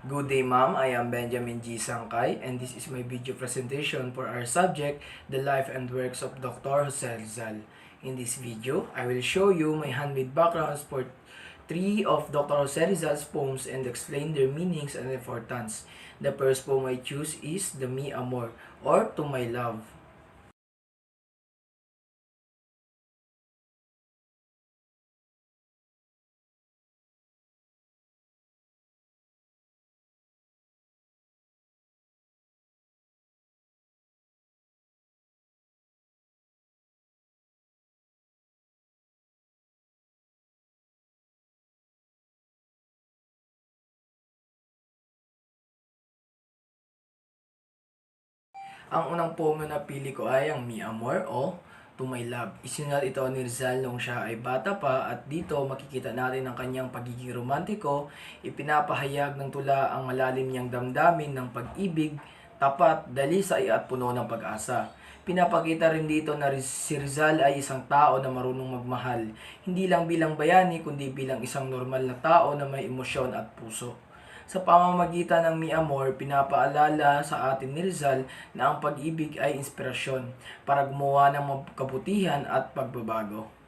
Good day, ma'am. I am Benjamin G. Sangkay, and this is my video presentation for our subject, the life and works of Dr. Jose Rizal. In this video, I will show you my handmade backgrounds for three of Dr. Jose Rizal's poems and explain their meanings and importance. The first poem I choose is the Mi Amor, or To My Love. Ang unang poem na napili ko ay ang Mi Amor o To My Love. Isinulat ito ni Rizal nung siya ay bata pa at dito makikita natin ang kanyang pagiging romantiko. Ipinapahayag ng tula ang malalim niyang damdamin ng pag-ibig, tapat, dalisay at puno ng pag-asa. Pinapakita rin dito na si Rizal ay isang tao na marunong magmahal, hindi lang bilang bayani kundi bilang isang normal na tao na may emosyon at puso. Sa pamamagitan ng Mi Amor, pinapaalala sa atin ni Rizal na ang pag-ibig ay inspirasyon para gumawa ng kabutihan at pagbabago.